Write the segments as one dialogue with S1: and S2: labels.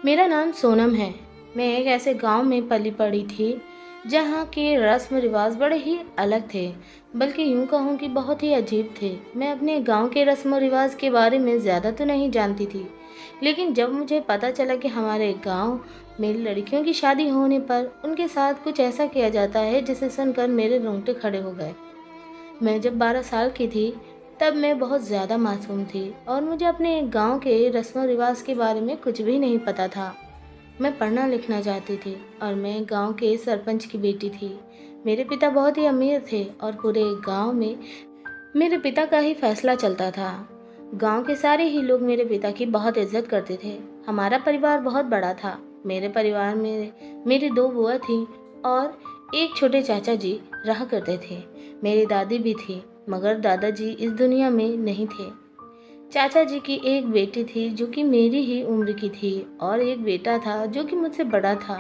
S1: मेरा नाम सोनम है। मैं एक ऐसे गांव में पली पड़ी थी जहाँ के रस्म रिवाज बड़े ही अलग थे, बल्कि यूं कहूँ कि बहुत ही अजीब थे। मैं अपने गांव के रस्म रिवाज के बारे में ज़्यादा तो नहीं जानती थी, लेकिन जब मुझे पता चला कि हमारे गांव में लड़कियों की शादी होने पर उनके साथ कुछ ऐसा किया जाता है, जिसे सुनकर मेरे रोंगटे खड़े हो गए। मैं जब 12 साल की थी, तब मैं बहुत ज़्यादा मासूम थी और मुझे अपने गांव के रस्म रिवाज के बारे में कुछ भी नहीं पता था। मैं पढ़ना लिखना चाहती थी और मैं गांव के सरपंच की बेटी थी। मेरे पिता बहुत ही अमीर थे और पूरे गांव में मेरे पिता का ही फैसला चलता था। गांव के सारे ही लोग मेरे पिता की बहुत इज्जत करते थे। हमारा परिवार बहुत बड़ा था। मेरे परिवार में मेरी 2 बुआ थी और एक छोटे चाचा जी रहा करते थे। मेरी दादी भी थी, मगर दादाजी इस दुनिया में नहीं थे। चाचा जी की एक बेटी थी जो कि मेरी ही उम्र की थी और एक बेटा था जो कि मुझसे बड़ा था।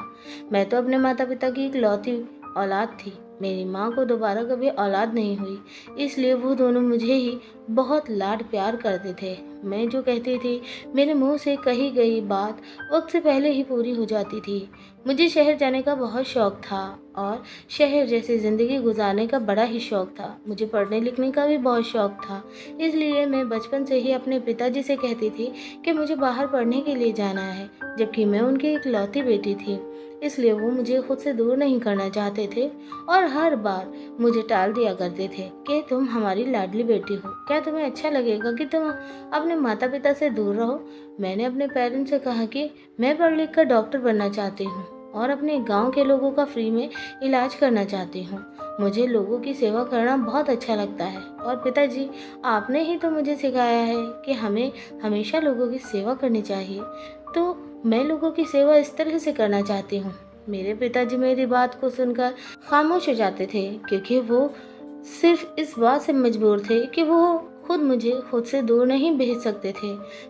S1: मैं तो अपने माता पिता की इकलौती औलाद थी। मेरी माँ को दोबारा कभी औलाद नहीं हुई, इसलिए वो दोनों मुझे ही बहुत लाड प्यार करते थे। मैं जो कहती थी, मेरे मुंह से कही गई बात वक्त से पहले ही पूरी हो जाती थी। मुझे शहर जाने का बहुत शौक था और शहर जैसी ज़िंदगी गुजारने का बड़ा ही शौक था। मुझे पढ़ने लिखने का भी बहुत शौक था, इसलिए मैं बचपन से ही अपने पिताजी से कहती थी कि मुझे बाहर पढ़ने के लिए जाना है, जबकि मैं उनकी इकलौती बेटी थी। इसलिए वो मुझे खुद से दूर नहीं करना चाहते थे और हर बार मुझे टाल दिया करते थे कि तुम हमारी लाडली बेटी हो, क्या तुम्हें अच्छा लगेगा कि तुम अपने माता पिता से दूर रहो। मैंने अपने पेरेंट्स से कहा कि मैं पढ़ लिख कर डॉक्टर बनना चाहती हूँ और अपने गांव के लोगों का फ्री में इलाज करना चाहती हूँ। मुझे लोगों की सेवा करना बहुत अच्छा लगता है और पिताजी, आपने ही तो मुझे सिखाया है कि हमें हमेशा लोगों की सेवा करनी चाहिए, तो मैं लोगों की सेवा इस तरह से करना चाहती हूँ। मेरे पिताजी मेरी बात को सुनकर खामोश हो जाते थे, क्योंकि वो सिर्फ इस बात से मजबूर थे कि वो मुझे खुद से दूर नहीं भेज सकते थे।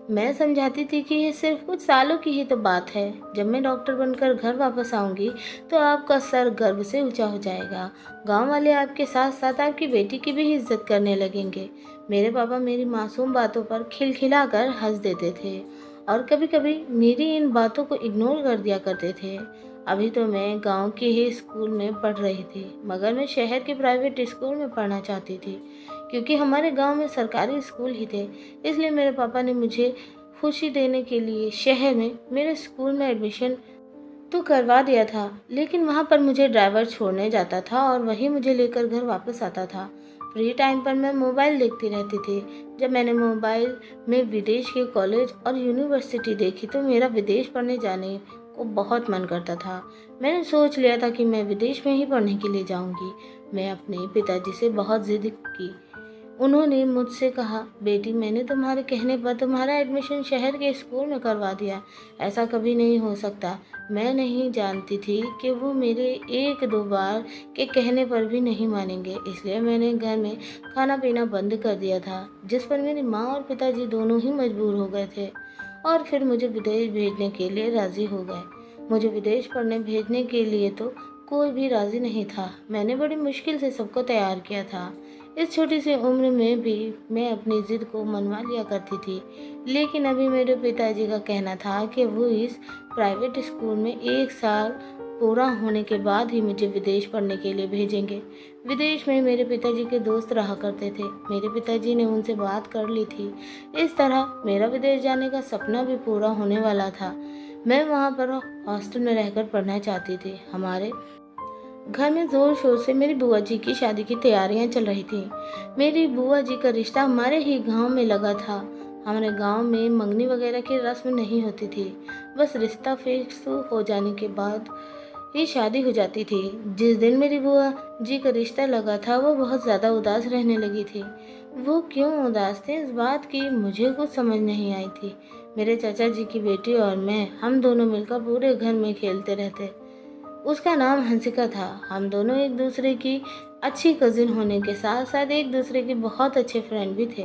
S1: मैं समझाती थी कि ये सिर्फ कुछ सालों की ही तो बात है। जब मैं डॉक्टर बनकर घर वापस आऊंगी तो आपका सर गर्व से ऊंचा हो जाएगा। गांव वाले आपके साथ साथ आपकी बेटी की भी इज्जत करने लगेंगे। मेरे पापा मेरी मासूम बातों पर खिलखिलाकर हंस देते थे और कभी कभी मेरी इन बातों को इग्नोर कर दिया करते थे। अभी तो मैं गांव के ही स्कूल में पढ़ रही थी, मगर मैं शहर के प्राइवेट स्कूल में पढ़ना चाहती थी, क्योंकि हमारे गांव में सरकारी स्कूल ही थे। इसलिए मेरे पापा ने मुझे खुशी देने के लिए शहर में मेरे स्कूल में एडमिशन तो करवा दिया था, लेकिन वहाँ पर मुझे ड्राइवर छोड़ने जाता था और वही मुझे लेकर घर वापस आता था। फ्री टाइम पर मैं मोबाइल देखती रहती थी। जब मैंने मोबाइल में विदेश के कॉलेज और यूनिवर्सिटी देखी तो मेरा विदेश पढ़ने जाने को बहुत मन करता था। मैंने सोच लिया था कि मैं विदेश में ही पढ़ने के लिए जाऊंगी। मैं अपने पिताजी से बहुत जिद की। उन्होंने मुझसे कहा, बेटी, मैंने तुम्हारे कहने पर तुम्हारा एडमिशन शहर के स्कूल में करवा दिया। ऐसा कभी नहीं हो सकता। मैं नहीं जानती थी कि वो मेरे 1-2 बार के कहने पर भी नहीं मानेंगे, इसलिए मैंने घर में खाना पीना बंद कर दिया था, जिस पर मेरी माँ और पिताजी दोनों ही मजबूर हो गए थे और फिर मुझे विदेश भेजने के लिए राज़ी हो गए। मुझे विदेश पढ़ने भेजने के लिए तो कोई भी राज़ी नहीं था। मैंने बड़ी मुश्किल से सबको तैयार किया था। इस छोटी सी उम्र में भी मैं अपनी ज़िद को मनवा लिया करती थी, लेकिन अभी मेरे पिताजी का कहना था कि वो इस प्राइवेट स्कूल में 1 साल पूरा होने के बाद ही मुझे विदेश पढ़ने के लिए भेजेंगे। विदेश में मेरे पिताजी के दोस्त रहा करते थे। मेरे पिताजी ने उनसे बात कर ली थी। इस तरह मेरा विदेश जाने का सपना भी पूरा होने वाला था। मैं वहाँ पर हॉस्टल में रहकर पढ़ना चाहती थी। हमारे घर में जोर शोर से मेरी बुआ जी की शादी की तैयारियां चल रही थी। मेरी बुआ जी का रिश्ता हमारे ही गांव में लगा था। हमारे गांव में मंगनी वगैरह की रस्म नहीं होती थी, बस रिश्ता फिक्स हो जाने के बाद ही शादी हो जाती थी। जिस दिन मेरी बुआ जी का रिश्ता लगा था, वो बहुत ज़्यादा उदास रहने लगी थी। वो क्यों उदास थे, इस बात की मुझे कुछ समझ नहीं आई थी। मेरे चाचा जी की बेटी और मैं, हम दोनों मिलकर पूरे घर में खेलते रहते। उसका नाम हंसिका था। हम दोनों एक दूसरे की अच्छी कजिन होने के साथ साथ एक दूसरे के बहुत अच्छे फ्रेंड भी थे।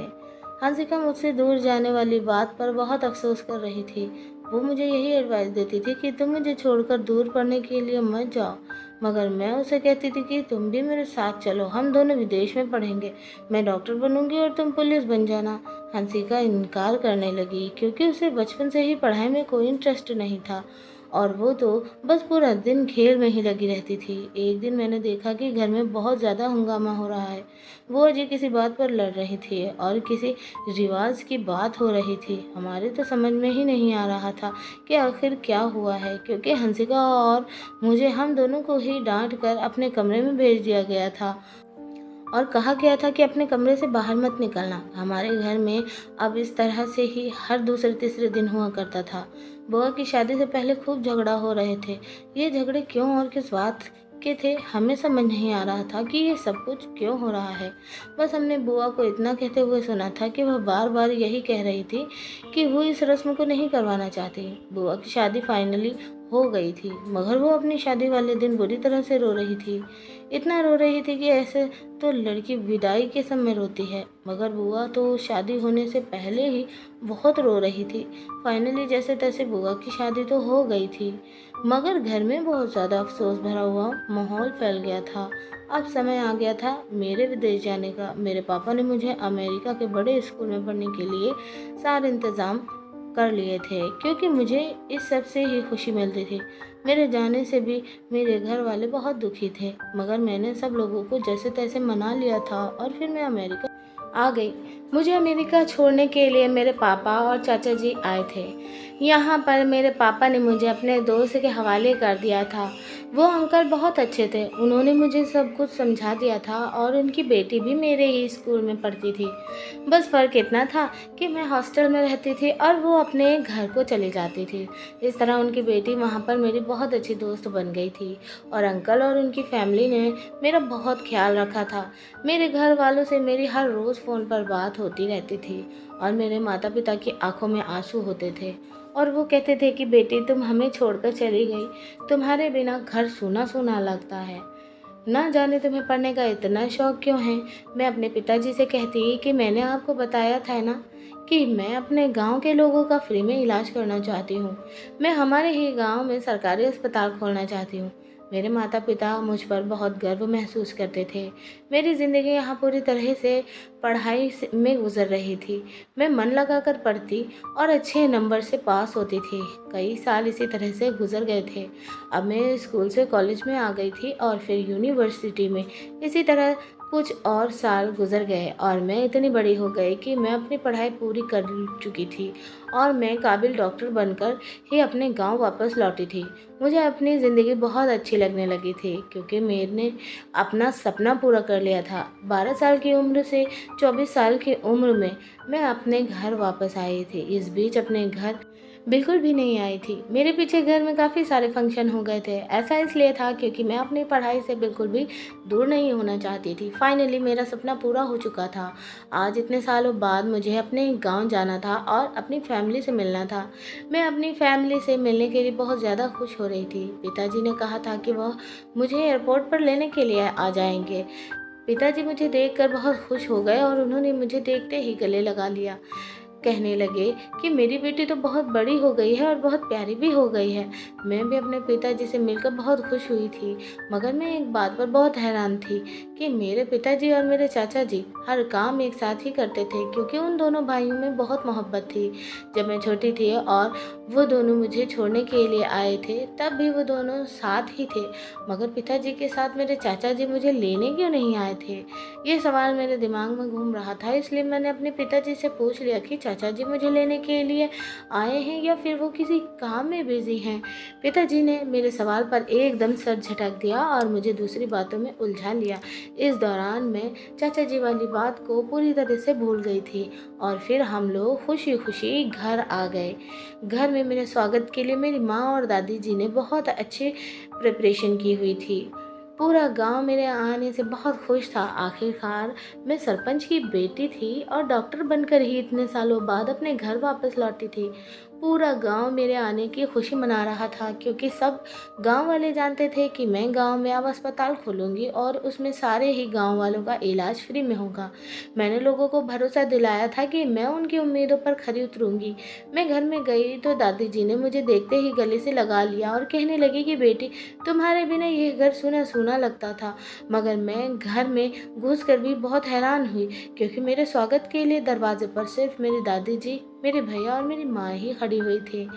S1: हंसिका मुझसे दूर जाने वाली बात पर बहुत अफसोस कर रही थी। वो मुझे यही एडवाइस देती थी कि तुम मुझे छोड़कर दूर पढ़ने के लिए मत जाओ, मगर मैं उसे कहती थी कि तुम भी मेरे साथ चलो, हम दोनों विदेश में पढ़ेंगे, मैं डॉक्टर बनूंगी और तुम पुलिस बन जाना। हंसिका इनकार करने लगी क्योंकि उसे बचपन से ही पढ़ाई में कोई इंटरेस्ट नहीं था और वो तो बस पूरा दिन खेल में ही लगी रहती थी। एक दिन मैंने देखा कि घर में बहुत ज़्यादा हंगामा हो रहा है। वो अजय किसी बात पर लड़ रही थी और किसी रिवाज की बात हो रही थी। हमारे तो समझ में ही नहीं आ रहा था कि आखिर क्या हुआ है, क्योंकि हंसिका और मुझे हम दोनों को ही डांट कर अपने कमरे में भेज दिया गया था और कहा गया था कि अपने कमरे से बाहर मत निकलना। हमारे घर में अब इस तरह से ही हर दूसरे तीसरे दिन हुआ करता था। बुआ की शादी से पहले खूब झगड़ा हो रहे थे। ये झगड़े क्यों और किस बात के थे, हमें समझ नहीं आ रहा था कि ये सब कुछ क्यों हो रहा है। बस हमने बुआ को इतना कहते हुए सुना था कि वह बार बार यही कह रही थी कि वो इस रस्म को नहीं करवाना चाहती। बुआ की शादी फाइनली हो गई थी, मगर वो अपनी शादी वाले दिन बुरी तरह से रो रही थी। इतना रो रही थी कि ऐसे तो लड़की विदाई के समय रोती है, मगर बुआ तो शादी होने से पहले ही बहुत रो रही थी। फाइनली जैसे तैसे बुआ की शादी तो हो गई थी, मगर घर में बहुत ज़्यादा अफसोस भरा हुआ माहौल फैल गया था। अब समय आ गया था मेरे विदेश जाने का। मेरे पापा ने मुझे अमेरिका के बड़े स्कूल में पढ़ने के लिए सारे इंतज़ाम कर लिए थे, क्योंकि मुझे इस सब से ही खुशी मिलती थी। मेरे जाने से भी मेरे घर वाले बहुत दुखी थे, मगर मैंने सब लोगों को जैसे तैसे मना लिया था और फिर मैं अमेरिका आ गई। मुझे अमेरिका छोड़ने के लिए मेरे पापा और चाचा जी आए थे। यहाँ पर मेरे पापा ने मुझे अपने दोस्त के हवाले कर दिया था। वो अंकल बहुत अच्छे थे, उन्होंने मुझे सब कुछ समझा दिया था और उनकी बेटी भी मेरे ही स्कूल में पढ़ती थी। बस फ़र्क इतना था कि मैं हॉस्टल में रहती थी और वो अपने घर को चली जाती थी। इस तरह उनकी बेटी वहाँ पर मेरी बहुत अच्छी दोस्त बन गई थी और अंकल और उनकी फैमिली ने मेरा बहुत ख्याल रखा था। मेरे घर वालों से मेरी हर रोज़ फ़ोन पर बात होती रहती थी और मेरे माता पिता की आंखों में आंसू होते थे और वो कहते थे कि बेटी तुम हमें छोड़कर चली गई, तुम्हारे बिना घर सूना सूना लगता है, ना जाने तुम्हें पढ़ने का इतना शौक क्यों है। मैं अपने पिताजी से कहती कि मैंने आपको बताया था ना कि मैं अपने गांव के लोगों का फ्री में इलाज करना चाहती हूँ। मैं हमारे ही गांव में सरकारी अस्पताल खोलना चाहती हूँ। मेरे माता पिता मुझ पर बहुत गर्व महसूस करते थे। मेरी ज़िंदगी यहाँ पूरी तरह से में गुजर रही थी। मैं मन लगाकर पढ़ती और अच्छे नंबर से पास होती थी। कई साल इसी तरह से गुजर गए थे। अब मैं स्कूल से कॉलेज में आ गई थी और फिर यूनिवर्सिटी में। इसी तरह कुछ और साल गुजर गए और मैं इतनी बड़ी हो गई कि मैं अपनी पढ़ाई पूरी कर चुकी थी और मैं काबिल डॉक्टर बनकर ही अपने गांव वापस लौटी थी। मुझे अपनी ज़िंदगी बहुत अच्छी लगने लगी थी क्योंकि मैंने अपना सपना पूरा कर लिया था। 12 साल की उम्र से 24 साल की उम्र में मैं अपने घर वापस आई थी। इस बीच अपने घर बिल्कुल भी नहीं आई थी। मेरे पीछे घर में काफ़ी सारे फंक्शन हो गए थे। ऐसा इसलिए था क्योंकि मैं अपनी पढ़ाई से बिल्कुल भी दूर नहीं होना चाहती थी। फाइनली मेरा सपना पूरा हो चुका था। आज इतने सालों बाद मुझे अपने गांव जाना था और अपनी फैमिली से मिलना था। मैं अपनी फैमिली से मिलने के लिए बहुत ज़्यादा खुश हो रही थी। पिताजी ने कहा था कि वह मुझे एयरपोर्ट पर लेने के लिए आ जाएंगे। पिताजी मुझे देखकर बहुत खुश हो गए और उन्होंने मुझे देखते ही गले लगा लिया। कहने लगे कि मेरी बेटी तो बहुत बड़ी हो गई है और बहुत प्यारी भी हो गई है। मैं भी अपने पिताजी से मिलकर बहुत खुश हुई थी, मगर मैं एक बात पर बहुत हैरान थी कि मेरे पिताजी और मेरे चाचा जी हर काम एक साथ ही करते थे, क्योंकि उन दोनों भाइयों में बहुत मोहब्बत थी। जब मैं छोटी थी और वो दोनों मुझे छोड़ने के लिए आए थे, तब भी वो दोनों साथ ही थे, मगर पिताजी के साथ मेरे चाचा जी मुझे लेने क्यों नहीं आए थे? ये सवाल मेरे दिमाग में घूम रहा था। इसलिए मैंने अपने पिताजी से पूछ लिया कि चाचा जी मुझे लेने के लिए आए हैं या फिर वो किसी काम में बिजी हैं। पिताजी ने मेरे सवाल पर एकदम सर झटक दिया और मुझे दूसरी बातों में उलझा लिया। इस दौरान मैं चाचा जी वाली बात को पूरी तरह से भूल गई थी और फिर हम लोग खुशी खुशी घर आ गए। घर में मेरे स्वागत के लिए मेरी माँ और दादी जी ने बहुत अच्छी प्रिपरेशन की हुई थी। पूरा गांव मेरे आने से बहुत खुश था। आखिरकार मैं सरपंच की बेटी थी और डॉक्टर बनकर ही इतने सालों बाद अपने घर वापस लौटी थी। पूरा गांव मेरे आने की खुशी मना रहा था, क्योंकि सब गांव वाले जानते थे कि मैं गांव में अब अस्पताल खोलूंगी और उसमें सारे ही गांव वालों का इलाज फ्री में होगा। मैंने लोगों को भरोसा दिलाया था कि मैं उनकी उम्मीदों पर खरी उतरूंगी। मैं घर में गई तो दादी जी ने मुझे देखते ही गले से लगा लिया और कहने लगी कि बेटी, तुम्हारे बिना यह घर सूना सूना लगता था। मगर मैं घर में घुस कर भी बहुत हैरान हुई, क्योंकि मेरे स्वागत के लिए दरवाजे पर सिर्फ मेरी दादी जी, मेरे भैया और मेरी माँ ही खड़ी हुई थी,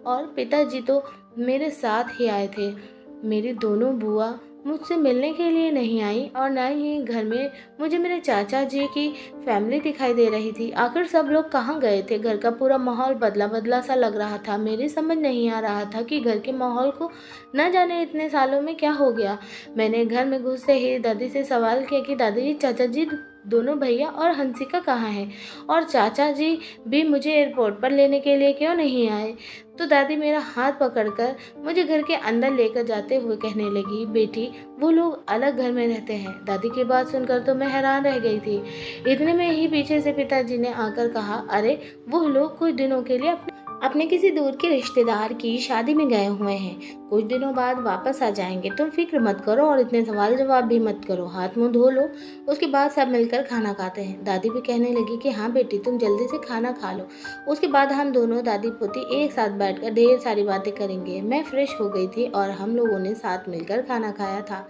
S1: और पिताजी तो मेरे साथ ही आए थे। मेरी दोनों बुआ मुझसे मिलने के लिए नहीं आई, और न ही घर में मुझे मेरे चाचा जी की फैमिली दिखाई दे रही थी। आखिर सब लोग कहाँ गए थे? घर का पूरा माहौल बदला बदला सा लग रहा था। मेरी समझ नहीं आ रहा था कि घर के माहौल को न जाने इतने सालों में क्या हो गया। मैंने घर में घुसते ही दादी से सवाल किया कि दादी जी, चाचा जी, दोनों भैया और हंसिका कहाँ हैं, और चाचा जी भी मुझे एयरपोर्ट पर लेने के लिए क्यों नहीं आए? तो दादी मेरा हाथ पकड़कर मुझे घर के अंदर लेकर जाते हुए कहने लगी, बेटी, वो लोग अलग घर में रहते हैं। दादी की बात सुनकर तो मैं हैरान रह गई थी। इतने में ही पीछे से पिताजी ने आकर कहा, अरे, वो लोग कुछ दिनों के लिए अपने किसी दूर के रिश्तेदार की शादी में गए हुए हैं। कुछ दिनों बाद वापस आ जाएंगे। तुम फिक्र मत करो और इतने सवाल जवाब भी मत करो। हाथ मुंह धो लो, उसके बाद सब मिलकर खाना खाते हैं। दादी भी कहने लगी कि हाँ बेटी, तुम जल्दी से खाना खा लो, उसके बाद हम दोनों दादी पोती एक साथ बैठकर ढेर सारी बातें करेंगे। मैं फ्रेश हो गई थी और हम लोगों ने साथ मिलकर खाना खाया था।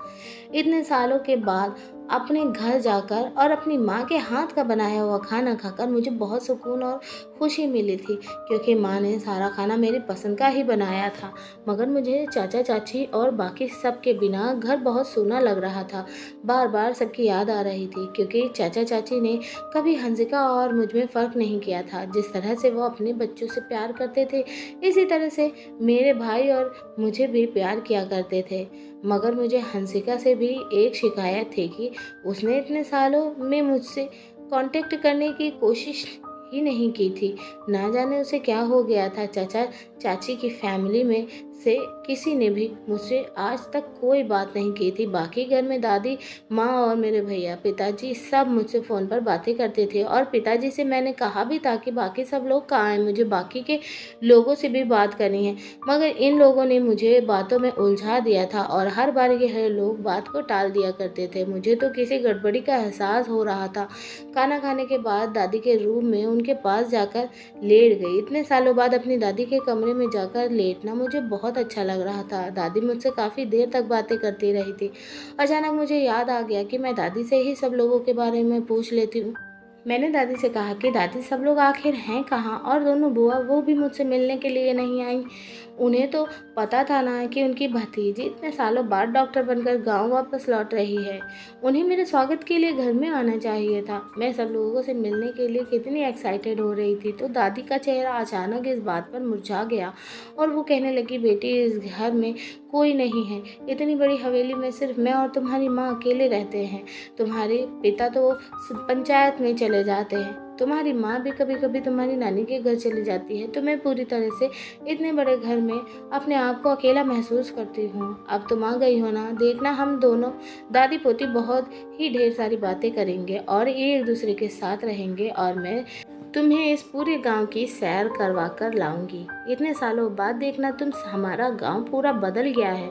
S1: इतने सालों के बाद अपने घर जाकर और अपनी माँ के हाथ का बनाया हुआ खाना खाकर मुझे बहुत सुकून और खुशी मिली थी, क्योंकि माँ ने सारा खाना मेरी पसंद का ही बनाया था। मगर मुझे चाचा चाची और बाकी सब के बिना घर बहुत सूना लग रहा था। बार बार सबकी याद आ रही थी, क्योंकि चाचा चाची ने कभी हंसिका और मुझ में फ़र्क नहीं किया था। जिस तरह से वो अपने बच्चों से प्यार करते थे, इसी तरह से मेरे भाई और मुझे भी प्यार किया करते थे। मगर मुझे हंसिका से भी एक शिकायत थी कि उसने इतने सालों में मुझसे कांटेक्ट करने की कोशिश ही नहीं की थी। ना जाने उसे क्या हो गया था। चाचा चाची की फैमिली में से किसी ने भी मुझसे आज तक कोई बात नहीं की थी। बाकी घर में दादी, माँ और मेरे भैया, पिताजी सब मुझसे फ़ोन पर बातें करते थे, और पिताजी से मैंने कहा भी था कि बाकी सब लोग कहाँ हैं, मुझे बाकी के लोगों से भी बात करनी है। मगर इन लोगों ने मुझे बातों में उलझा दिया था और हर बार ये लोग बात को टाल दिया करते थे। मुझे तो किसी गड़बड़ी का एहसास हो रहा था। खाना खाने के बाद दादी के रूम में उनके पास जाकर लेट गई। इतने सालों बाद अपनी दादी के कमरे में जाकर लेटना मुझे बहुत अच्छा लग रहा था। दादी मुझसे काफ़ी देर तक बातें करती रही थी। अचानक मुझे याद आ गया कि मैं दादी से ही सब लोगों के बारे में पूछ लेती हूँ। मैंने दादी से कहा कि दादी, सब लोग आखिर हैं कहाँ, और दोनों बुआ वो भी मुझसे मिलने के लिए नहीं आई। उन्हें तो पता था ना कि उनकी भतीजी इतने सालों बाद डॉक्टर बनकर गांव वापस लौट रही है। उन्हें मेरे स्वागत के लिए घर में आना चाहिए था। मैं सब लोगों से मिलने के लिए कितनी एक्साइटेड हो रही थी, तो दादी का चेहरा अचानक इस बात पर मुरझा गया और वो कहने लगी, बेटी, इस घर में कोई नहीं है। इतनी बड़ी हवेली में सिर्फ मैं और तुम्हारी माँ अकेले रहते हैं। तुम्हारे पिता तो पंचायत में चले जाते हैं। तुम्हारी माँ भी कभी कभी तुम्हारी नानी के घर चली जाती है। तो मैं पूरी तरह से इतने बड़े घर में अपने आप को अकेला महसूस करती हूँ। अब तुम आ गई हो ना, देखना हम दोनों दादी पोती बहुत ही ढेर सारी बातें करेंगे और एक दूसरे के साथ रहेंगे, और मैं तुम्हें इस पूरे गांव की सैर करवा कर लाऊंगी। इतने सालों बाद देखना, हमारा गांव पूरा बदल गया है।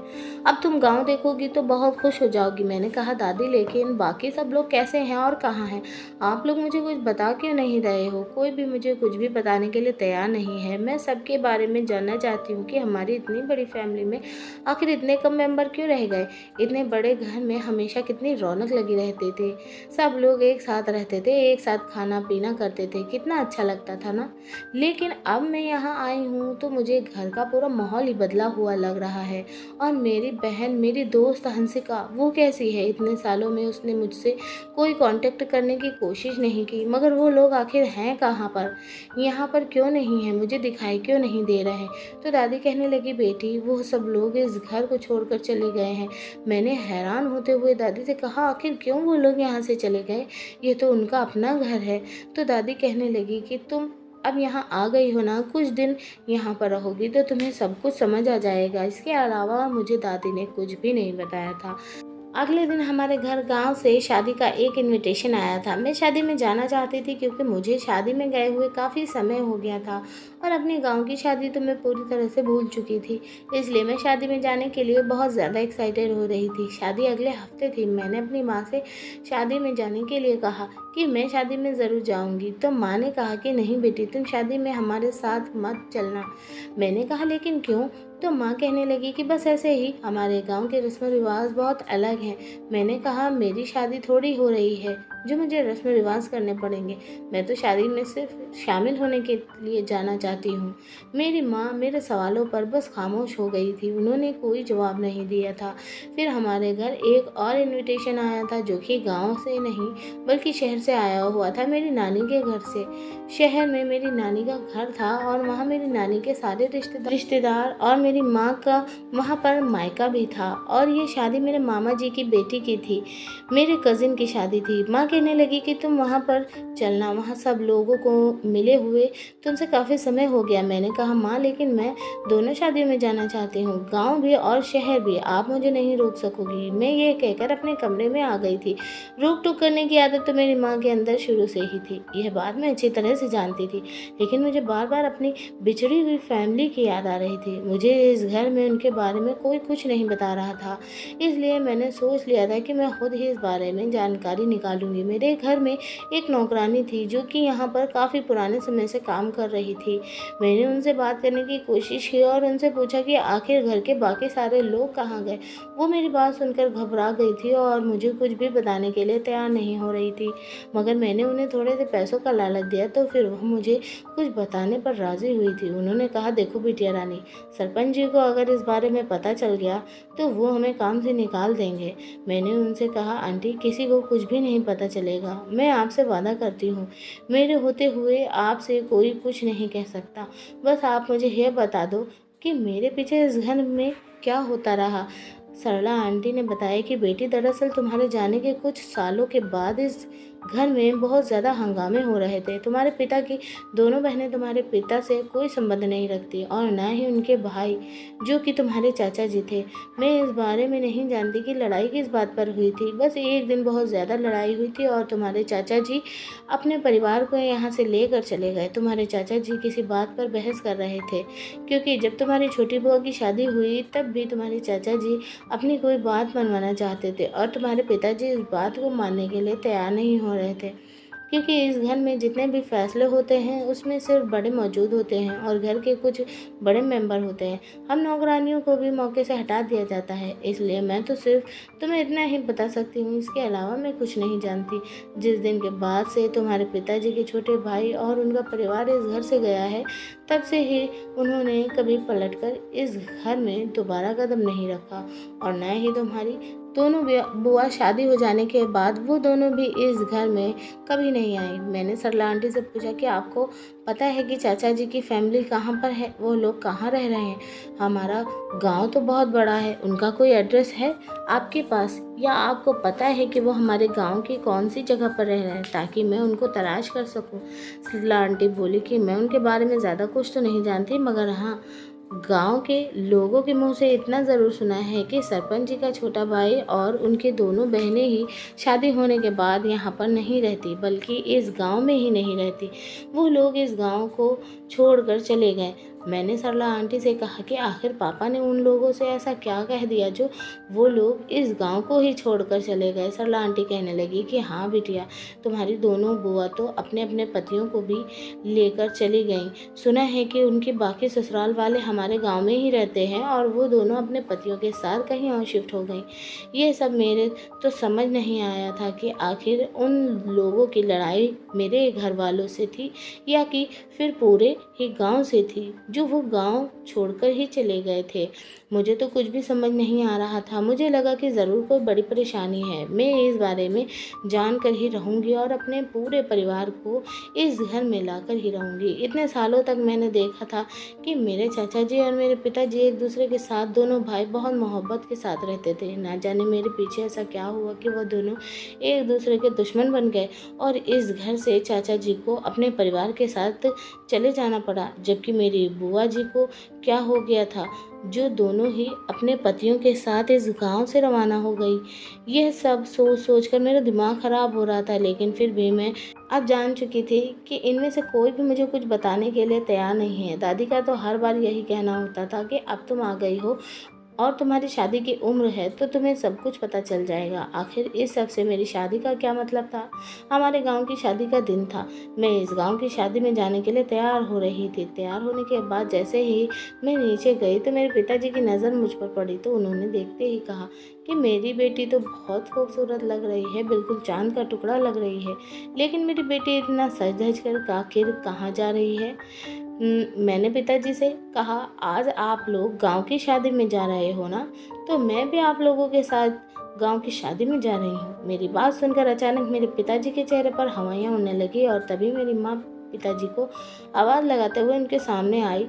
S1: अब तुम गांव देखोगी तो बहुत खुश हो जाओगी। मैंने कहा, दादी, लेकिन बाकी सब लोग कैसे हैं और कहाँ हैं? आप लोग मुझे कुछ बता क्यों नहीं रहे हो? कोई भी मुझे कुछ भी बताने के लिए तैयार नहीं है। मैं सबके बारे में जानना चाहती हूँ कि हमारी इतनी बड़ी फैमिली में आखिर इतने कम मेंबर क्यों रह गए। इतने बड़े घर में हमेशा कितनी रौनक लगी रहती थी। सब लोग एक साथ रहते थे, एक साथ खाना पीना करते थे, कितना अच्छा लगता था ना। लेकिन अब मैं यहाँ आई हूँ तो मुझे घर का पूरा माहौल ही बदला हुआ लग रहा है। और मेरी बहन, मेरी दोस्त हंसिका, वो कैसी है? इतने सालों में उसने मुझसे कोई कांटेक्ट करने की कोशिश नहीं की। मगर वो लोग आखिर हैं कहाँ पर? यहाँ पर क्यों नहीं है? मुझे दिखाई क्यों नहीं दे रहे? तो दादी कहने लगी, बेटी, वो सब लोग इस घर को छोड़कर चले गए हैं। मैंने हैरान होते हुए दादी से कहा, आखिर क्यों वो लोग यहाँ से चले गए? ये तो उनका अपना घर है। तो दादी कहने लगी कि तुम अब यहाँ आ गई हो ना, कुछ दिन यहाँ पर रहोगी तो तुम्हें सब कुछ समझ आ जाएगा। इसके अलावा मुझे दादी ने कुछ भी नहीं बताया था। अगले दिन हमारे घर गांव से शादी का एक इनविटेशन आया था। मैं शादी में जाना चाहती थी, क्योंकि मुझे शादी में गए हुए काफ़ी समय हो गया था और अपने गांव की शादी तो मैं पूरी तरह से भूल चुकी थी। इसलिए मैं शादी में जाने के लिए बहुत ज़्यादा एक्साइटेड हो रही थी। शादी अगले हफ्ते थी। मैंने अपनी माँ से शादी में जाने के लिए कहा कि मैं शादी में ज़रूर जाऊंगी। तो माँ ने कहा कि नहीं बेटी, तुम शादी में हमारे साथ मत चलना। मैंने कहा लेकिन क्यों? तो माँ कहने लगी कि बस ऐसे ही, हमारे गांव के रस्म रिवाज बहुत अलग हैं। मैंने कहा मेरी शादी थोड़ी हो रही है जो मुझे रस्म रिवाज करने पड़ेंगे। मैं तो शादी में सिर्फ शामिल होने के लिए जाना चाहती हूँ। मेरी माँ मेरे सवालों पर बस खामोश हो गई थी। उन्होंने कोई जवाब नहीं दिया था। फिर हमारे घर एक और इनविटेशन आया था जो कि गांव से नहीं बल्कि शहर से आया हुआ था, मेरी नानी के घर से। शहर में मेरी नानी का घर था और वहाँ मेरी नानी के सारे रिश्तेदार और मेरी माँ का वहाँ पर मायका भी था। और ये शादी मेरे मामा जी की बेटी की थी, मेरे कज़िन की शादी थी। माँ कहने लगी कि तुम वहाँ पर चलना, वहाँ सब लोगों को मिले हुए तुमसे काफ़ी समय हो गया। मैंने कहा माँ लेकिन मैं दोनों शादियों में जाना चाहती हूँ, गांव भी और शहर भी, आप मुझे नहीं रोक सकोगी। मैं ये कहकर अपने कमरे में आ गई थी। रोक टोक करने की आदत तो मेरी माँ के अंदर शुरू से ही थी, यह बात मैं अच्छी तरह से जानती थी। लेकिन मुझे बार बार अपनी बिछड़ी हुई फैमिली की याद आ रही थी। मुझे इस घर में उनके बारे में कोई कुछ नहीं बता रहा था। इसलिए मैंने सोच लिया था कि मैं खुद ही इस बारे में जानकारी निकालूंगी। मेरे घर में एक नौकरानी थी जो कि यहाँ पर काफ़ी पुराने समय से काम कर रही थी। मैंने उनसे बात करने की कोशिश की और उनसे पूछा कि आखिर घर के बाकी सारे लोग कहाँ गए। वो मेरी बात सुनकर घबरा गई थी और मुझे कुछ भी बताने के लिए तैयार नहीं हो रही थी। मगर मैंने उन्हें थोड़े से पैसों का लालच दिया तो फिर वो मुझे कुछ बताने पर राज़ी हुई थी। उन्होंने कहा देखो बिटिया रानी, सरपंच जी को अगर इस बारे में पता चल गया तो वो हमें काम से निकाल देंगे। मैंने उनसे कहा आंटी किसी को कुछ भी नहीं पता चलेगा, मैं आपसे वादा करती हूँ, मेरे होते हुए आपसे कोई कुछ नहीं कह सकता। बस आप मुझे यह बता दो कि मेरे पीछे इस घर में क्या होता रहा। सरला आंटी ने बताया कि बेटी दरअसल तुम्हारे जाने के कुछ सालों के बाद इस घर में बहुत ज़्यादा हंगामे हो रहे थे। तुम्हारे पिता की दोनों बहनें तुम्हारे पिता से कोई संबंध नहीं रखती और न ही उनके भाई जो कि तुम्हारे चाचा जी थे। मैं इस बारे में नहीं जानती कि लड़ाई किस बात पर हुई थी। बस एक दिन बहुत ज़्यादा लड़ाई हुई थी और तुम्हारे चाचा जी अपने परिवार को यहाँ से लेकर चले गए। तुम्हारे चाचा जी किसी बात पर बहस कर रहे थे क्योंकि जब तुम्हारी छोटी बुआ की शादी हुई तब भी तुम्हारे चाचा जी अपनी कोई बात मनवाना चाहते थे और तुम्हारे पिताजी इस बात को मानने के लिए तैयार नहीं हो रहे थे क्योंकि इस घर में जितने भी फैसले होते हैं उसमें सिर्फ बड़े मौजूद होते हैं और घर के कुछ बड़े मेंबर होते हैं। हम नौकरानियों को भी मौके से हटा दिया जाता है। इसलिए मैं तो सिर्फ तुम्हें इतना ही बता सकती हूँ, इसके अलावा मैं कुछ नहीं जानती। जिस दिन के बाद से तुम्हारे पिताजी के छोटे भाई और उनका परिवार इस घर से गया है तब से ही उन्होंने कभी पलटकर इस घर में दोबारा कदम नहीं रखा और न ही तुम्हारी दोनों बुआ शादी हो जाने के बाद वो दोनों भी इस घर में कभी नहीं आई। मैंने सरला आंटी से पूछा कि आपको पता है कि चाचा जी की फैमिली कहाँ पर है, वो लोग कहाँ रह रहे हैं? हमारा गांव तो बहुत बड़ा है, उनका कोई एड्रेस है आपके पास या आपको पता है कि वो हमारे गांव की कौन सी जगह पर रह रहे हैं ताकि मैं उनको तलाश कर सकूं? सरला आंटी बोली कि मैं उनके बारे में ज़्यादा कुछ तो नहीं जानती, मगर हाँ गांव के लोगों के मुंह से इतना ज़रूर सुना है कि सरपंच जी का छोटा भाई और उनके दोनों बहनें ही शादी होने के बाद यहाँ पर नहीं रहती बल्कि इस गांव में ही नहीं रहती। वो लोग इस गांव को छोड़कर चले गए। मैंने सरला आंटी से कहा कि आखिर पापा ने उन लोगों से ऐसा क्या कह दिया जो वो लोग इस गांव को ही छोड़कर चले गए। सरला आंटी कहने लगी कि हाँ बिटिया, तुम्हारी दोनों बुआ तो अपने अपने पतियों को भी लेकर चली गईं। सुना है कि उनके बाकी ससुराल वाले हमारे गांव में ही रहते हैं और वो दोनों अपने पतियों के साथ कहीं और शिफ्ट हो गईं। ये सब मेरे तो समझ नहीं आया था कि आखिर उन लोगों की लड़ाई मेरे घर वालों से थी या कि फिर पूरे ही गांव से थी जो वो गांव छोड़कर ही चले गए थे। मुझे तो कुछ भी समझ नहीं आ रहा था। मुझे लगा कि ज़रूर कोई बड़ी परेशानी है। मैं इस बारे में जान कर ही रहूँगी और अपने पूरे परिवार को इस घर में लाकर ही रहूँगी। इतने सालों तक मैंने देखा था कि मेरे चाचा जी और मेरे पिताजी एक दूसरे के साथ दोनों भाई बहुत मोहब्बत के साथ रहते थे। ना जाने मेरे पीछे ऐसा क्या हुआ कि वह दोनों एक दूसरे के दुश्मन बन गए और इस घर से चाचा जी को अपने परिवार के साथ चले जाना पड़ा, जबकि मेरी बुआ जी को क्या हो गया था, जो दोनों ही अपने पतियों के साथ इस गांव से रवाना हो गई। यह सब सोच सोच कर मेरा दिमाग ख़राब हो रहा था, लेकिन फिर भी मैं अब जान चुकी थी कि इनमें से कोई भी मुझे कुछ बताने के लिए तैयार नहीं है। दादी का तो हर बार यही कहना होता था कि अब तुम आ गई हो और तुम्हारी शादी की उम्र है तो तुम्हें सब कुछ पता चल जाएगा। आखिर इस सब से मेरी शादी का क्या मतलब था? हमारे गांव की शादी का दिन था। मैं इस गांव की शादी में जाने के लिए तैयार हो रही थी। तैयार होने के बाद जैसे ही मैं नीचे गई तो मेरे पिताजी की नज़र मुझ पर पड़ी, तो उन्होंने देखते ही कहा कि मेरी बेटी तो बहुत खूबसूरत लग रही है, बिल्कुल चांद का टुकड़ा लग रही है। लेकिन मेरी बेटी इतना सज धज कर आखिर कहाँ जा रही है? मैंने पिताजी से कहा, आज आप लोग गांव की शादी में जा रहे हो ना, तो मैं भी आप लोगों के साथ गांव की शादी में जा रही हूँ। मेरी बात सुनकर अचानक मेरे पिताजी के चेहरे पर हवाइयाँ उड़ने लगी और तभी मेरी माँ पिताजी को आवाज़ लगाते हुए उनके सामने आई,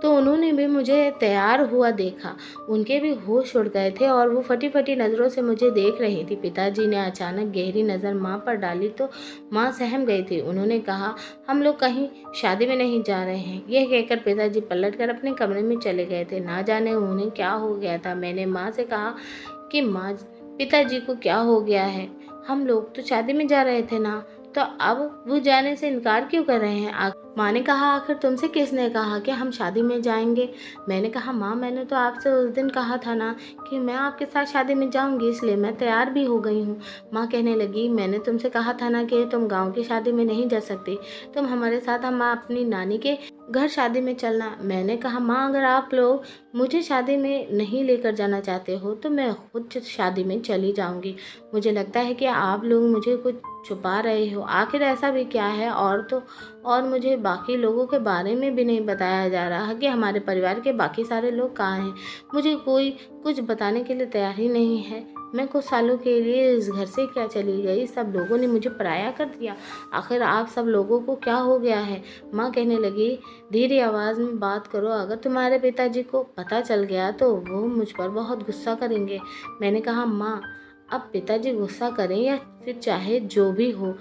S1: तो उन्होंने भी मुझे तैयार हुआ देखा। उनके भी होश उड़ गए थे और वो फटी फटी नज़रों से मुझे देख रही थी। पिताजी ने अचानक गहरी नज़र माँ पर डाली तो माँ सहम गई थी। उन्होंने कहा, हम लोग कहीं शादी में नहीं जा रहे हैं। यह कहकर पिताजी पलटकर अपने कमरे में चले गए थे। ना जाने उन्हें क्या हो गया था। मैंने माँ से कहा कि माँ, पिताजी को क्या हो गया है? हम लोग तो शादी में जा रहे थे ना, तो अब वो जाने से इनकार क्यों कर रहे हैं? माँ ने कहा, आखिर तुमसे किसने कहा कि हम शादी में जाएंगे? मैंने कहा, माँ मैंने तो आपसे उस दिन कहा था ना कि मैं आपके साथ शादी में जाऊंगी, इसलिए मैं तैयार भी हो गई हूँ। माँ कहने लगी, मैंने तुमसे कहा था ना कि तुम गांव की शादी में नहीं जा सकती, तुम हमारे साथ हम अपनी नानी के घर शादी में चलना। मैंने कहा, माँ अगर आप लोग मुझे शादी में नहीं लेकर जाना चाहते हो तो मैं खुद शादी में चली जाऊंगी। मुझे लगता है कि आप लोग मुझे कुछ छुपा रहे हो। आखिर ऐसा भी क्या है? और मुझे बाकी लोगों के बारे में भी नहीं बताया जा रहा कि हमारे परिवार के बाकी सारे लोग कहाँ हैं। मुझे कोई कुछ बताने के लिए तैयार ही नहीं है। मैं कुछ सालों के लिए इस घर से क्या चली गई, सब लोगों ने मुझे पराया कर दिया। आखिर आप सब लोगों को क्या हो गया है? माँ कहने लगी, धीरे आवाज़ में बात करो, अगर तुम्हारे पिताजी को पता चल गया तो वो मुझ पर बहुत गुस्सा करेंगे। मैंने कहा, माँ अब पिताजी गुस्सा करें या फिर चाहे जो भी हो,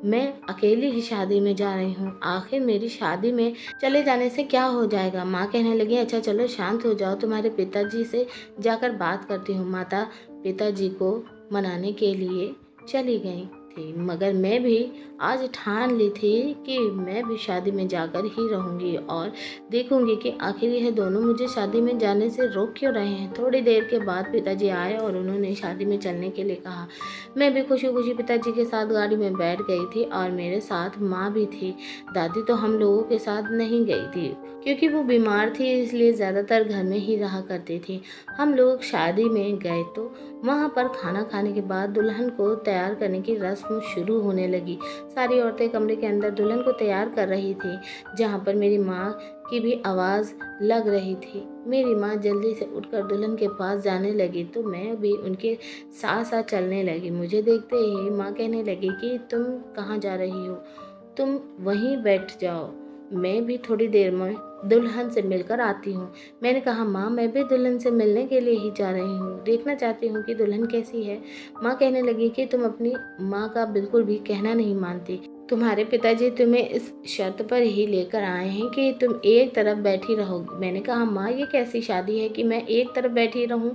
S1: मैं अकेली ही शादी में जा रही हूँ। आखिर मेरी शादी में चले जाने से क्या हो जाएगा? माँ कहने लगी, अच्छा चलो शांत हो जाओ, तुम्हारे पिताजी से जाकर बात करती हूँ। माता पिताजी को मनाने के लिए चली गई थी, मगर मैं भी आज ठान ली थी कि मैं भी शादी में जाकर ही रहूँगी और देखूँगी कि आखिर यह दोनों मुझे शादी में जाने से रोक क्यों रहे हैं। थोड़ी देर के बाद पिताजी आए और उन्होंने शादी में चलने के लिए कहा। मैं भी खुशी खुशी पिताजी के साथ गाड़ी में बैठ गई थी और मेरे साथ माँ भी थी। दादी तो हम लोगों के साथ नहीं गई थी क्योंकि वो बीमार थी, इसलिए ज़्यादातर घर में ही रहा करती थी। हम लोग शादी में गए तो वहाँ पर खाना खाने के बाद दुल्हन को तैयार करने की रस्म शुरू होने लगी। सारी औरतें कमरे के अंदर दुल्हन को तैयार कर रही थी, जहाँ पर मेरी माँ की भी आवाज़ लग रही थी। मेरी माँ जल्दी से उठकर दुल्हन के पास जाने लगी तो मैं भी उनके साथ साथ चलने लगी। मुझे देखते ही माँ कहने लगी कि तुम कहाँ जा रही हो, तुम वहीं बैठ जाओ, मैं भी थोड़ी देर में दुल्हन से मिलकर आती हूँ। मैंने कहा, माँ मैं भी दुल्हन से मिलने के लिए ही जा रही हूँ, देखना चाहती हूँ कि दुल्हन कैसी है। माँ कहने लगी कि तुम अपनी माँ का बिल्कुल भी कहना नहीं मानती। तुम्हारे पिताजी तुम्हें इस शर्त पर ही लेकर आए हैं कि तुम एक तरफ बैठी रहोगी। मैंने कहा, माँ ये कैसी शादी है कि मैं एक तरफ बैठी रहूं?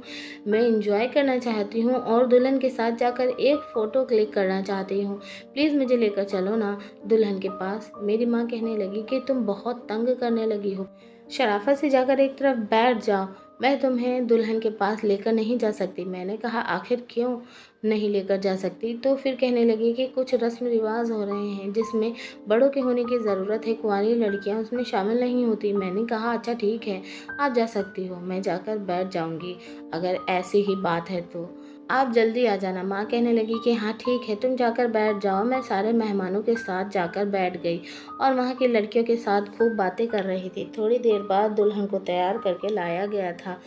S1: मैं एंजॉय करना चाहती हूँ और दुल्हन के साथ जाकर एक फ़ोटो क्लिक करना चाहती हूँ। प्लीज़ मुझे लेकर चलो ना दुल्हन के पास। मेरी माँ कहने लगी कि तुम बहुत तंग करने लगी हो, शराफत से जाकर एक तरफ बैठ जाओ, मैं तुम्हें दुल्हन के पास लेकर नहीं जा सकती। मैंने कहा, आखिर क्यों नहीं लेकर जा सकती? तो फिर कहने लगी कि कुछ रस्म रिवाज हो रहे हैं जिसमें बड़ों के होने की ज़रूरत है, कुंवारी लड़कियां उसमें शामिल नहीं होती। मैंने कहा, अच्छा ठीक है, आप जा सकती हो, मैं जाकर बैठ जाऊंगी, अगर ऐसी ही बात है तो आप जल्दी आ जाना। माँ कहने लगी कि हाँ ठीक है, तुम जाकर बैठ जाओ। मैं सारे मेहमानों के साथ जाकर बैठ गई और वहाँ की लड़कियों के साथ खूब बातें कर रही थी। थोड़ी देर बाद दुल्हन को तैयार करके लाया गया था,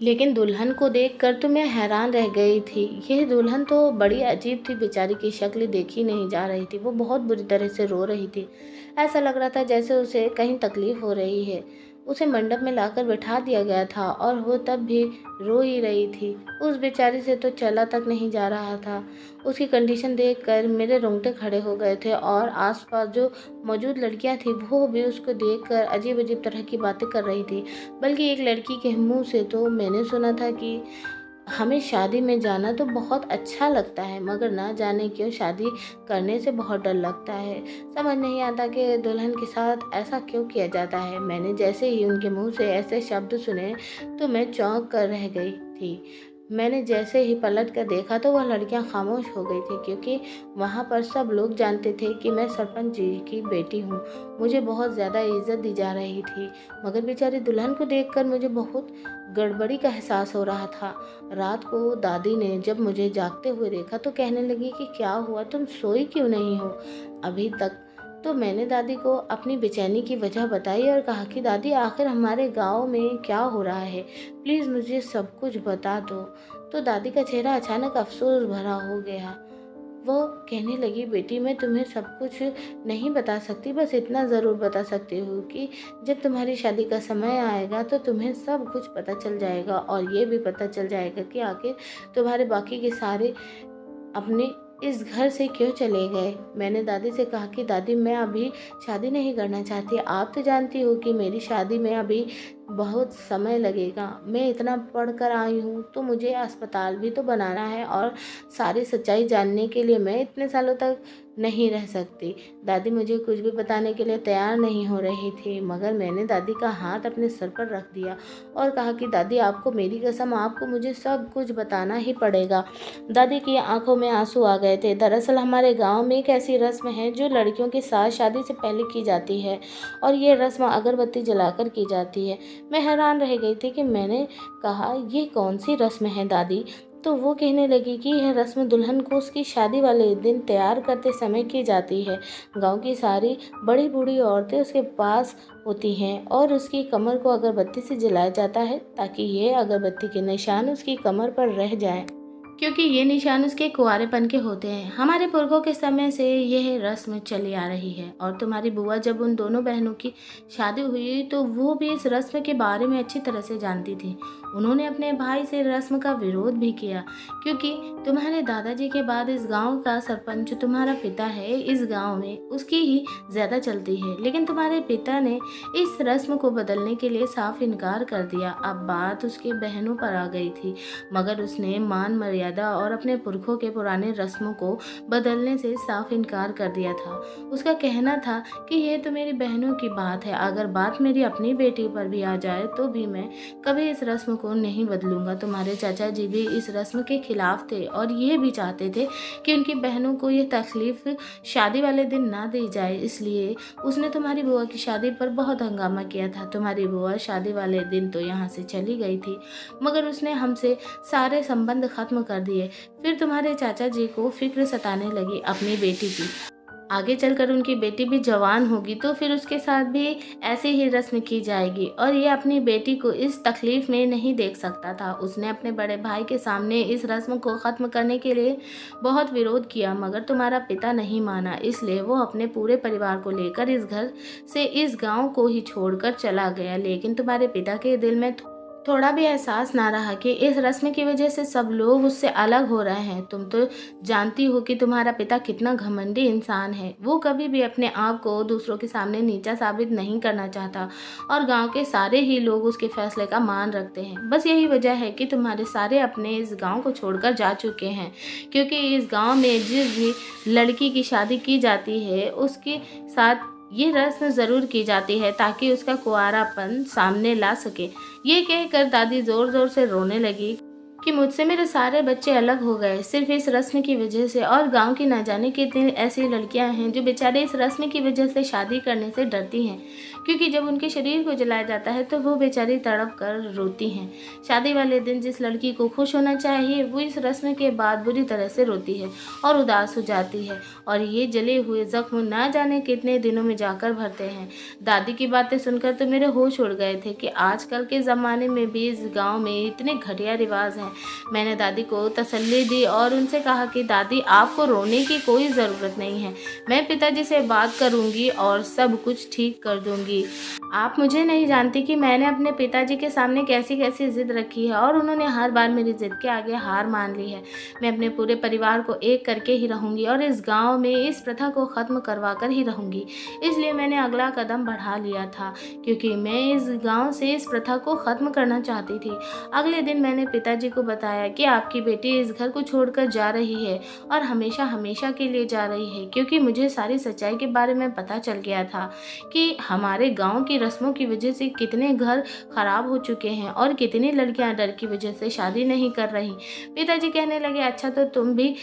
S1: लेकिन दुल्हन को देखकर तो मैं हैरान रह गई थी। यह दुल्हन तो बड़ी अजीब थी, बेचारी की शक्ल देखी नहीं जा रही थी। वो बहुत बुरी तरह से रो रही थी, ऐसा लग रहा था जैसे उसे कहीं तकलीफ हो रही है। उसे मंडप में लाकर बिठा दिया गया था और वो तब भी रो ही रही थी। उस बेचारी से तो चला तक नहीं जा रहा था। उसकी कंडीशन देखकर मेरे रोंगटे खड़े हो गए थे और आसपास जो मौजूद लड़कियां थी वो भी उसको देखकर अजीब अजीब तरह की बातें कर रही थी। बल्कि एक लड़की के मुंह से तो मैंने सुना था कि हमें शादी में जाना तो बहुत अच्छा लगता है, मगर ना जाने क्यों शादी करने से बहुत डर लगता है। समझ नहीं आता कि दुल्हन के साथ ऐसा क्यों किया जाता है। मैंने जैसे ही उनके मुंह से ऐसे शब्द सुने तो मैं चौंक कर रह गई थी। मैंने जैसे ही पलट कर देखा तो वह लड़कियां खामोश हो गई थी, क्योंकि वहाँ पर सब लोग जानते थे कि मैं सरपंच जी की बेटी हूँ। मुझे बहुत ज़्यादा इज्जत दी जा रही थी, मगर बेचारी दुल्हन को देखकर मुझे बहुत गड़बड़ी का एहसास हो रहा था। रात को दादी ने जब मुझे जागते हुए देखा तो कहने लगी कि क्या हुआ, तुम सोई क्यों नहीं हो अभी तक। तो मैंने दादी को अपनी बेचैनी की वजह बताई और कहा कि दादी, आखिर हमारे गांव में क्या हो रहा है, प्लीज़ मुझे सब कुछ बता दो। तो दादी का चेहरा अचानक अफसोस भरा हो गया। वो कहने लगी, बेटी मैं तुम्हें सब कुछ नहीं बता सकती, बस इतना ज़रूर बता सकती हूँ कि जब तुम्हारी शादी का समय आएगा तो तुम्हें सब कुछ पता चल जाएगा और ये भी पता चल जाएगा कि आखिर तुम्हारे बाकी के सारे अपने इस घर से क्यों चले गए। मैंने दादी से कहा कि दादी, मैं अभी शादी नहीं करना चाहती। आप तो जानती हो कि मेरी शादी में अभी बहुत समय लगेगा। मैं इतना पढ़ कर आई हूँ तो मुझे अस्पताल भी तो बनाना है और सारी सच्चाई जानने के लिए मैं इतने सालों तक नहीं रह सकती। दादी मुझे कुछ भी बताने के लिए तैयार नहीं हो रही थी, मगर मैंने दादी का हाथ अपने सर पर रख दिया और कहा कि दादी, आपको मेरी कसम, आपको मुझे सब कुछ बताना ही पड़ेगा। दादी की आंखों में आंसू आ गए थे। दरअसल हमारे गांव में एक ऐसी रस्म है जो लड़कियों के साथ शादी से पहले की जाती है और ये रस्म अगरबत्ती जलाकर की जाती है। मैं हैरान रह गई थी कि मैंने कहा, ये कौन सी रस्म है दादी? तो वो कहने लगी कि यह रस्म दुल्हन को उसकी शादी वाले दिन तैयार करते समय की जाती है। गांव की सारी बड़ी बूढ़ी औरतें उसके पास होती हैं और उसकी कमर को अगरबत्ती से जलाया जाता है ताकि ये अगरबत्ती के निशान उसकी कमर पर रह जाएं, क्योंकि ये निशान उसके कुंवारेपन के होते हैं। हमारे पुरखों के समय से यह रस्म चली आ रही है और तुम्हारी बुआ जब उन दोनों बहनों की शादी हुई तो वो भी इस रस्म के बारे में अच्छी तरह से जानती थी। उन्होंने अपने भाई से रस्म का विरोध भी किया, क्योंकि तुम्हारे दादाजी के बाद इस गांव का सरपंच जो तुम्हारा पिता है, इस गांव में उसकी ही ज़्यादा चलती है। लेकिन तुम्हारे पिता ने इस रस्म को बदलने के लिए साफ इनकार कर दिया। अब बात उसके बहनों पर आ गई थी, मगर उसने मान मर्यादा और अपने पुरखों के पुराने रस्मों को बदलने से साफ इनकार कर दिया था। उसका कहना था कि यह तो मेरी बहनों की बात है, अगर बात मेरी अपनी बेटी पर भी आ जाए तो भी मैं कभी इस रस्म को नहीं बदलूंगा। तुम्हारे चाचा जी भी इस रस्म के खिलाफ थे और ये भी चाहते थे कि उनकी बहनों को ये तकलीफ शादी वाले दिन ना दी जाए, इसलिए उसने तुम्हारी बुआ की शादी पर बहुत हंगामा किया था। तुम्हारी बुआ शादी वाले दिन तो यहाँ से चली गई थी, मगर उसने हमसे सारे संबंध खत्म कर दिए। फिर तुम्हारे चाचा जी को फिक्र सताने लगी अपनी बेटी की। आगे चलकर उनकी बेटी भी जवान होगी तो फिर उसके साथ भी ऐसी ही रस्म की जाएगी और ये अपनी बेटी को इस तकलीफ में नहीं देख सकता था। उसने अपने बड़े भाई के सामने इस रस्म को ख़त्म करने के लिए बहुत विरोध किया, मगर तुम्हारा पिता नहीं माना, इसलिए वो अपने पूरे परिवार को लेकर इस घर से इस गांव को ही छोड़कर चला गया। लेकिन तुम्हारे पिता के दिल में थोड़ा भी एहसास ना रहा कि इस रस्म की वजह से सब लोग उससे अलग हो रहे हैं। तुम तो जानती हो कि तुम्हारा पिता कितना घमंडी इंसान है। वो कभी भी अपने आप को दूसरों के सामने नीचा साबित नहीं करना चाहता और गांव के सारे ही लोग उसके फैसले का मान रखते हैं। बस यही वजह है कि तुम्हारे सारे अपने इस गाँव को छोड़कर जा चुके हैं, क्योंकि इस गाँव में जिस भी लड़की की शादी की जाती है उसके साथ ये रस्म ज़रूर की जाती है ताकि उसका कुंवारापन सामने ला सके। ये कहकर दादी ज़ोर ज़ोर से रोने लगी कि मुझसे मेरे सारे बच्चे अलग हो गए सिर्फ इस रस्म की वजह से, और गांव की ना जाने कितनी ऐसी लड़कियां हैं जो बेचारे इस रस्म की वजह से शादी करने से डरती हैं, क्योंकि जब उनके शरीर को जलाया जाता है तो वो बेचारी तड़प कर रोती हैं। शादी वाले दिन जिस लड़की को खुश होना चाहिए वो इस रस्म के बाद बुरी तरह से रोती है और उदास हो जाती है, और ये जले हुए जख्म ना जाने कितने दिनों में जाकर भरते हैं। दादी की बातें सुनकर तो मेरे होश उड़ गए थे कि आजकल के ज़माने में भी इस गाँव में इतने घटिया रिवाज हैं। मैंने दादी को तसल्ली दी और उनसे कहा कि दादी, आपको रोने की कोई ज़रूरत नहीं है, मैं पिताजी से बात करूंगी और सब कुछ ठीक कर दूंगी। आप मुझे नहीं जानती कि मैंने अपने पिताजी के सामने कैसी-कैसी ज़िद रखी है और उन्होंने हर बार मेरी ज़िद के आगे हार मान ली है। मैं अपने पूरे परिवार को एक करके ही रहूँगी और इस गाँव में इस प्रथा को ख़त्म करवा कर ही रहूँगी। इसलिए मैंने अगला कदम बढ़ा लिया था, क्योंकि मैं इस गाँव से इस प्रथा को ख़त्म करना चाहती थी। अगले दिन मैंने पिताजी को बताया कि आपकी बेटी इस घर को छोड़कर जा रही है और हमेशा-हमेशा के लिए जा रही है, क्योंकि मुझे सारी सच्चाई के बारे में पता चल गया था कि हमारे गाँव की रस्मों की वजह से कितने घर खराब हो चुके हैं और कितनी लड़कियां डर की वजह से शादी नहीं कर रही। पिताजी कहने लगे, अच्छा तो तुम भी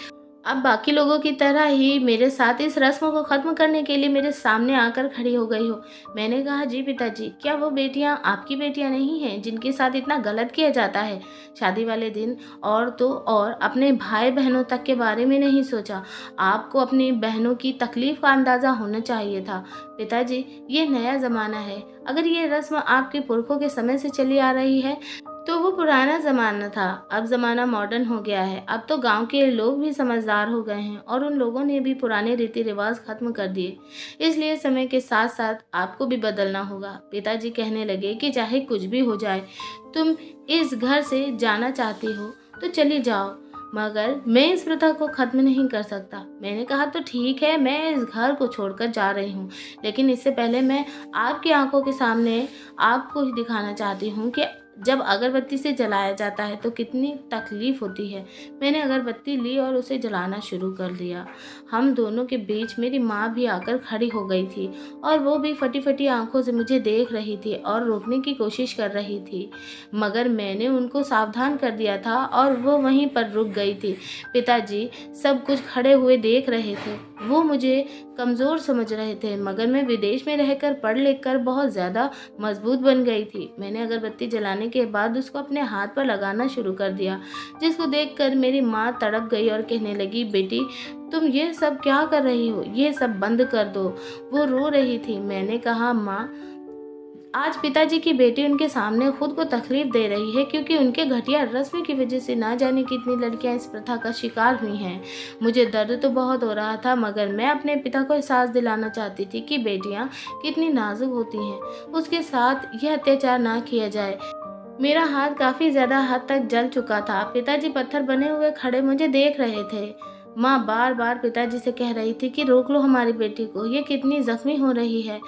S1: अब बाकी लोगों की तरह ही मेरे साथ इस रस्म को ख़त्म करने के लिए मेरे सामने आकर खड़ी हो गई हो। मैंने कहा, जी पिताजी, क्या वो बेटियां आपकी बेटियां नहीं हैं जिनके साथ इतना गलत किया जाता है? शादी वाले दिन और तो और अपने भाई बहनों तक के बारे में नहीं सोचा। आपको अपनी बहनों की तकलीफ़ का अंदाज़ा होना चाहिए था। पिताजी, ये नया ज़माना है। अगर ये रस्म आपके पुरखों के समय से चली आ रही है तो वो पुराना ज़माना था। अब ज़माना मॉडर्न हो गया है। अब तो गांव के लोग भी समझदार हो गए हैं और उन लोगों ने भी पुराने रीति रिवाज ख़त्म कर दिए। इसलिए समय के साथ साथ आपको भी बदलना होगा। पिताजी कहने लगे कि चाहे कुछ भी हो जाए, तुम इस घर से जाना चाहती हो तो चली जाओ, मगर मैं इस प्रथा को ख़त्म नहीं कर सकता। मैंने कहा, तो ठीक है, मैं इस घर को छोड़कर जा रही हूँ, लेकिन इससे पहले मैं आपकी आंखों के सामने आपको ही दिखाना चाहती हूँ कि जब अगरबत्ती से जलाया जाता है तो कितनी तकलीफ़ होती है। मैंने अगरबत्ती ली और उसे जलाना शुरू कर दिया। हम दोनों के बीच मेरी माँ भी आकर खड़ी हो गई थी और वो भी फटी-फटी आँखों से मुझे देख रही थी और रोकने की कोशिश कर रही थी, मगर मैंने उनको सावधान कर दिया था और वो वहीं पर रुक गई थी। पिताजी सब कुछ खड़े हुए देख रहे थे। वो मुझे कमज़ोर समझ रहे थे, मगर मैं विदेश में रहकर पढ़ लिख कर बहुत ज़्यादा मजबूत बन गई थी। मैंने अगरबत्ती जलाने के बाद उसको अपने हाथ पर लगाना शुरू कर दिया, जिसको देखकर मेरी माँ तड़प गई और कहने लगी, बेटी तुम ये सब क्या कर रही हो? ये सब बंद कर दो। वो रो रही थी। मैंने कहा, माँ, आज पिताजी की बेटी उनके सामने खुद को तकलीफ दे रही है, क्योंकि उनके घटिया रस्म की वजह से ना जाने कितनी लड़कियां इस प्रथा का शिकार हुई हैं। मुझे दर्द तो बहुत हो रहा था, मगर मैं अपने पिता को एहसास दिलाना चाहती थी कि बेटियां कितनी नाजुक होती हैं, उसके साथ यह अत्याचार ना किया जाए। मेरा हाथ काफ़ी ज़्यादा हद तक जल चुका था। पिताजी पत्थर बने हुए खड़े मुझे देख रहे थे। माँ बार बार पिताजी से कह रही थी कि रोक लो हमारी बेटी को, ये कितनी ज़ख्मी हो रही है।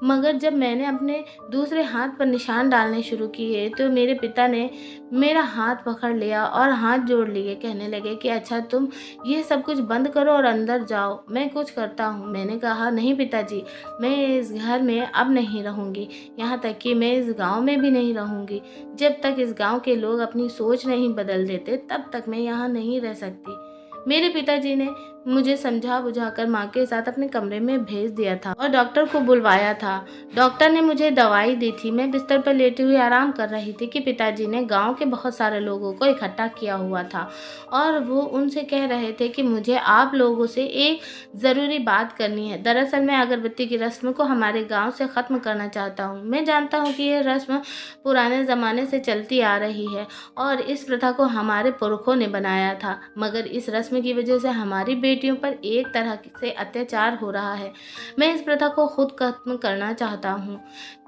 S1: मगर जब मैंने अपने दूसरे हाथ पर निशान डालने शुरू किए तो मेरे पिता ने मेरा हाथ पकड़ लिया और हाथ जोड़ लिए। कहने लगे कि अच्छा तुम ये सब कुछ बंद करो और अंदर जाओ, मैं कुछ करता हूँ। मैंने कहा, नहीं पिताजी, मैं इस घर में अब नहीं रहूँगी, यहाँ तक कि मैं इस गांव में भी नहीं रहूँगी। जब तक इस गांव के लोग अपनी सोच नहीं बदल देते तब तक मैं यहाँ नहीं रह सकती। मेरे पिताजी ने मुझे समझा बुझाकर माँ के साथ अपने कमरे में भेज दिया था और डॉक्टर को बुलवाया था। डॉक्टर ने मुझे दवाई दी थी। मैं बिस्तर पर लेटी हुई आराम कर रही थी कि पिताजी ने गांव के बहुत सारे लोगों को इकट्ठा किया हुआ था और वो उनसे कह रहे थे कि मुझे आप लोगों से एक ज़रूरी बात करनी है। दरअसल मैं अगरबत्ती की रस्म को हमारे गाँव से ख़त्म करना चाहता हूँ। मैं जानता हूँ कि यह रस्म पुराने ज़माने से चलती आ रही है और इस प्रथा को हमारे पुरखों ने बनाया था, मगर इस रस्म की वजह से हमारी बेटियों पर एक तरह से अत्याचार हो रहा है। मैं इस प्रथा को खुद खत्म करना चाहता हूँ।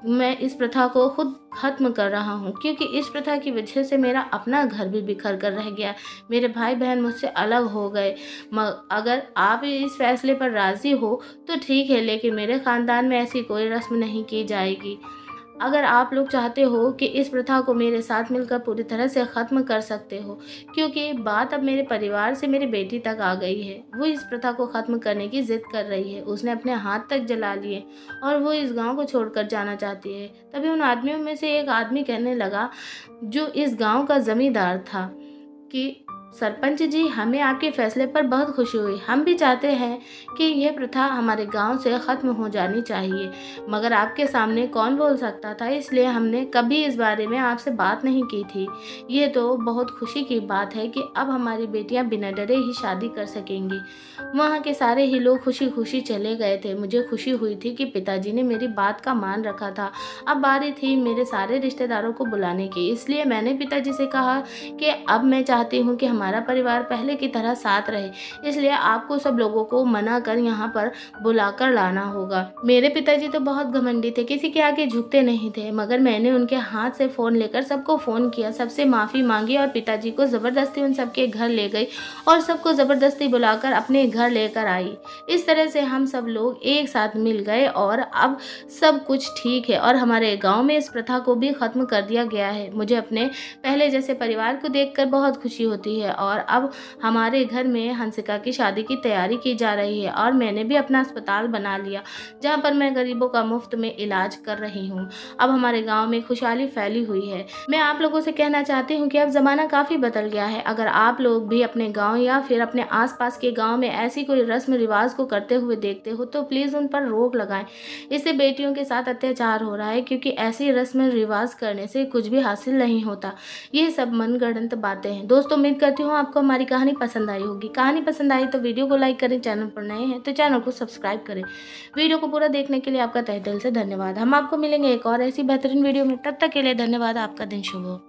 S1: मैं इस प्रथा को खुद खत्म कर रहा हूँ, क्योंकि इस प्रथा की वजह से मेरा अपना घर भी बिखर कर रह गया। मेरे भाई बहन मुझसे अलग हो गए। अगर आप इस फैसले पर राज़ी हो तो ठीक है, लेकिन मेरे ख़ानदान में ऐसी कोई रस्म नहीं की जाएगी। अगर आप लोग चाहते हो कि इस प्रथा को मेरे साथ मिलकर पूरी तरह से ख़त्म कर सकते हो, क्योंकि बात अब मेरे परिवार से मेरी बेटी तक आ गई है। वो इस प्रथा को ख़त्म करने की ज़िद कर रही है। उसने अपने हाथ तक जला लिए और वो इस गांव को छोड़कर जाना चाहती है। तभी उन आदमियों में से एक आदमी कहने लगा, जो इस गांव का ज़मींदार था, कि सरपंच जी, हमें आपके फैसले पर बहुत खुशी हुई। हम भी चाहते हैं कि यह प्रथा हमारे गांव से ख़त्म हो जानी चाहिए, मगर आपके सामने कौन बोल सकता था, इसलिए हमने कभी इस बारे में आपसे बात नहीं की थी। ये तो बहुत खुशी की बात है कि अब हमारी बेटियां बिना डरे ही शादी कर सकेंगी। वहाँ के सारे ही लोग खुशी खुशी चले गए थे। मुझे खुशी हुई थी कि पिताजी ने मेरी बात का मान रखा था। अब बारी थी मेरे सारे रिश्तेदारों को बुलाने की, इसलिए मैंने पिताजी से कहा कि अब मैं चाहती हूँ कि हमारा परिवार पहले की तरह साथ रहे, इसलिए आपको सब लोगों को मना कर यहाँ पर बुलाकर लाना होगा। मेरे पिताजी तो बहुत घमंडी थे, किसी के आगे झुकते नहीं थे, मगर मैंने उनके हाथ से फ़ोन लेकर सबको फ़ोन किया, सबसे माफ़ी मांगी और पिताजी को ज़बरदस्ती उन सबके घर ले गई और सबको ज़बरदस्ती बुलाकर अपने घर लेकर आई। इस तरह से हम सब लोग एक साथ मिल गए और अब सब कुछ ठीक है और हमारे गांव में इस प्रथा को भी ख़त्म कर दिया गया है। मुझे अपने पहले जैसे परिवार को देखकर बहुत खुशी होती है और अब हमारे घर में हंसिका की शादी की तैयारी की जा रही है और मैंने भी अपना अस्पताल बना लिया, जहाँ पर मैं गरीबों का मुफ्त में इलाज कर रही हूँ। अब हमारे गाँव में खुशहाली फैली हुई है। मैं आप लोगों से कहना चाहती हूँ कि अब ज़माना काफ़ी बदल गया है। अगर आप लोग भी अपने गाँव या फिर अपने आसपास के गाँव में ऐसी कोई रस्म रिवाज को करते हुए देखते हो तो प्लीज़ उन पर रोक लगाएं। इससे बेटियों के साथ अत्याचार हो रहा है, क्योंकि ऐसी रस्म रिवाज करने से कुछ भी हासिल नहीं होता। ये सब मनगढ़ंत बातें हैं। दोस्तों, उम्मीद करती हूँ आपको हमारी कहानी पसंद आई होगी। कहानी पसंद आई तो वीडियो को लाइक करें, चैनल पर नए हैं तो चैनल को सब्सक्राइब करें। वीडियो को पूरा देखने के लिए आपका तहे दिल से धन्यवाद। हम आपको मिलेंगे एक और ऐसी बेहतरीन वीडियो में, तब तक के लिए धन्यवाद। आपका दिन शुभ हो।